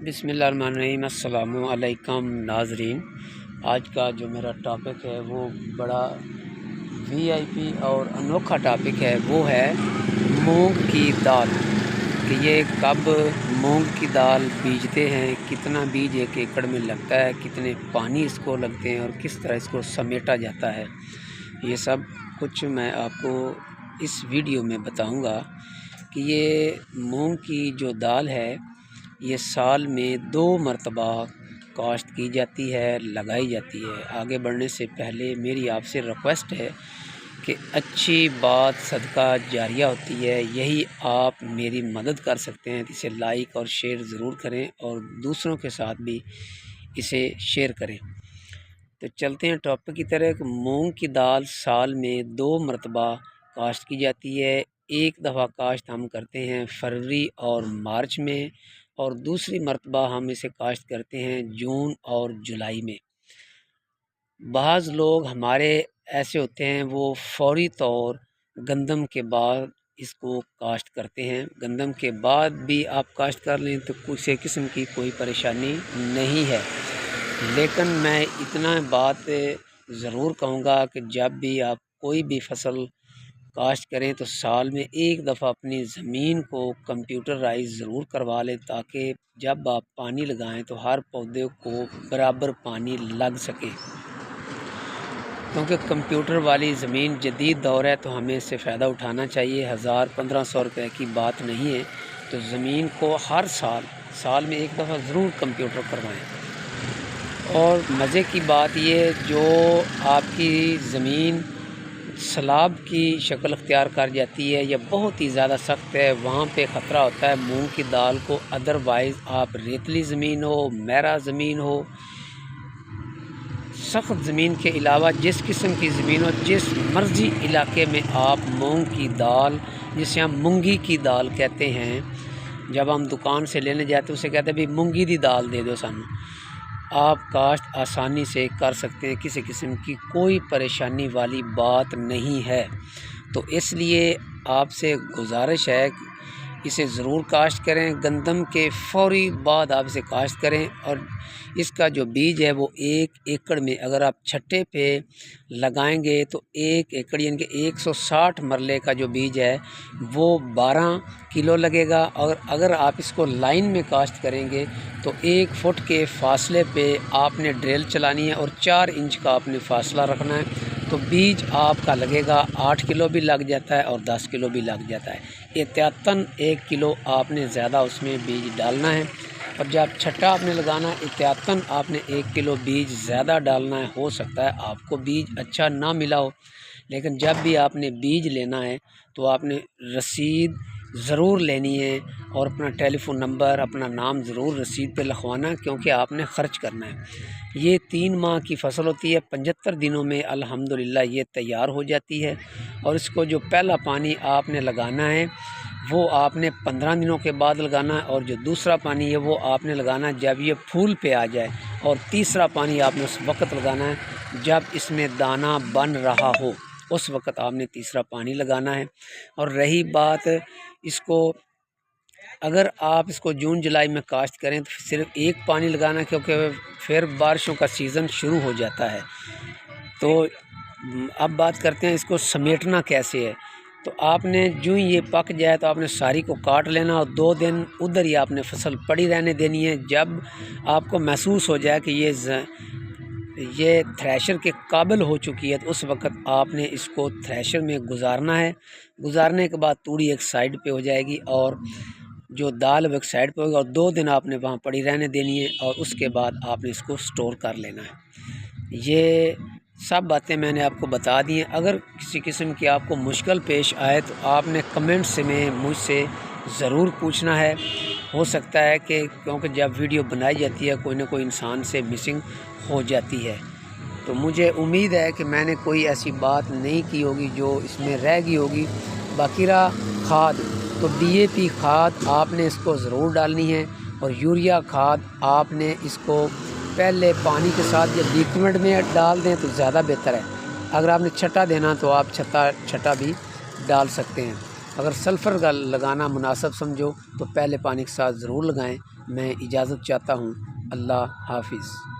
बिस्मिल्लाहिर्रहमानिर्रहीम। अस्सलामु अलैकुम नाज़रीन। आज का जो मेरा टॉपिक है वो बड़ा वीआईपी और अनोखा टॉपिक है। वो है मूंग की दाल कि ये कब मूंग की दाल बीजते हैं, कितना बीज एक एकड़ में लगता है, कितने पानी इसको लगते हैं और किस तरह इसको समेटा जाता है। ये सब कुछ मैं आपको इस वीडियो में बताऊंगा कि ये मूंग की जो दाल है ये साल में 2 मरतबा काश्त की जाती है, लगाई जाती है। आगे बढ़ने से पहले मेरी आपसे रिक्वेस्ट है कि अच्छी बात सदका जारिया होती है, यही आप मेरी मदद कर सकते हैं। इसे लाइक और शेयर ज़रूर करें और दूसरों के साथ भी इसे शेयर करें। तो चलते हैं टॉपिक की तरह। मूंग की दाल साल में 2 मरतबा काश्त की जाती है। एक दफ़ा काश्त हम करते हैं फरवरी और मार्च में, और दूसरी मरतबा हम इसे काश्त करते हैं जून और जुलाई में। बाज़ लोग हमारे ऐसे होते हैं वो फौरी तौर गंदम के बाद इसको काश्त करते हैं। गंदम के बाद भी आप काश्त कर लें तो किसी किस्म की कोई परेशानी नहीं है, लेकिन मैं इतना बात ज़रूर कहूँगा कि जब भी आप कोई भी फसल काश्त करें तो साल में एक दफ़ा अपनी ज़मीन को कंप्यूटराइज ज़रूर करवा लें, ताकि जब आप पानी लगाएं तो हर पौधे को बराबर पानी लग सके। क्योंकि कंप्यूटर वाली ज़मीन जदीद दौर है तो हमें इससे फ़ायदा उठाना चाहिए। 1000-1500 रुपये की बात नहीं है। तो ज़मीन को हर साल में एक दफ़ा ज़रूर कंप्यूटर करवाएं। और मज़े की बात ये, जो आपकी ज़मीन सलाब की शक्ल अख्तियार कर जाती है या बहुत ही ज़्यादा सख्त है, वहाँ पे ख़तरा होता है मूंग की दाल को। अदरवाइज़ आप रेतली ज़मीन हो, मैरा ज़मीन हो, सख्त ज़मीन के अलावा जिस किस्म की ज़मीन हो, जिस मर्ज़ी इलाके में आप मूंग की दाल, जिसे हम मूंगी की दाल कहते हैं, जब हम दुकान से लेने जाते हैं उसे कहते हैं भाई मूंगी दी दाल दे दो सानू, आप काश्त आसानी से कर सकते हैं। किसी किस्म की कोई परेशानी वाली बात नहीं है। तो इसलिए आपसे गुजारिश है कि इसे ज़रूर काश्त करें। गंदम के फ़ौरी बाद आप इसे काश्त करें, और इसका जो बीज है वो 1 एकड़ में अगर आप छट्टे पे लगाएंगे तो 1 एकड़ यानी कि 160 मरले का जो बीज है वो 12 किलो लगेगा। और अगर आप इसको लाइन में काश्त करेंगे तो 1 फुट के फासले पे आपने ड्रिल चलानी है और 4 इंच का आपने फासला रखना है। तो बीज आपका लगेगा 8 किलो भी लग जाता है और 10 किलो भी लग जाता है। एहतियातन 1 किलो आपने ज़्यादा उसमें बीज डालना है, और जब छट्टा आपने लगाना है एहतियातन आपने 1 किलो बीज ज़्यादा डालना है। हो सकता है आपको बीज अच्छा ना मिला हो, लेकिन जब भी आपने बीज लेना है तो आपने रसीद ज़रूर लेनी है और अपना टेलीफ़ोन नंबर, अपना नाम ज़रूर रसीद पे लिखवाना है, क्योंकि आपने ख़र्च करना है। ये 3 माह की फ़सल होती है। 75 दिनों में अल्हम्दुलिल्लाह ये तैयार हो जाती है। और इसको जो पहला पानी आपने लगाना है वो आपने 15 दिनों के बाद लगाना है, और जो दूसरा पानी है वो आपने लगाना है जब ये फूल पे आ जाए, और तीसरा पानी आपने उस वक्त लगाना है जब इसमें दाना बन रहा हो, उस वक्त आपने तीसरा पानी लगाना है। और रही बात इसको, अगर आप इसको जून जुलाई में काश्त करें तो सिर्फ 1 पानी लगाना, क्योंकि फिर बारिशों का सीज़न शुरू हो जाता है। तो अब बात करते हैं इसको समेटना कैसे है। तो आपने जो ये पक जाए तो आपने सारी को काट लेना और 2 दिन उधर ही आपने फसल पड़ी रहने देनी है। जब आपको महसूस हो जाए कि ये थ्रेशर के काबिल हो चुकी है तो उस वक्त आपने इसको थ्रेशर में गुजारना है। गुजारने के बाद तूड़ी एक साइड पे हो जाएगी और जो दाल वो एक साइड पे होगी, और 2 दिन आपने वहाँ पड़ी रहने देनी है, और उसके बाद आपने इसको स्टोर कर लेना है। ये सब बातें मैंने आपको बता दी हैं। अगर किसी किस्म की आपको मुश्किल पेश आए तो आपने कमेंट्स में मुझसे ज़रूर पूछना है। हो सकता है कि क्योंकि जब वीडियो बनाई जाती है कोई ना कोई इंसान से मिसिंग हो जाती है, तो मुझे उम्मीद है कि मैंने कोई ऐसी बात नहीं की होगी जो इसमें रह गई होगी। बाकी रहा खाद, तो DAP खाद आपने इसको ज़रूर डालनी है, और यूरिया खाद आपने इसको पहले पानी के साथ या लिक्विड में डाल दें तो ज़्यादा बेहतर है। अगर आपने छट्टा देना तो आप छट्टा भी डाल सकते हैं। अगर सल्फ़र का लगाना मुनासिब समझो तो पहले पानी के साथ ज़रूर लगाएं, मैं इजाज़त चाहता हूँ। अल्लाह हाफ़िज़।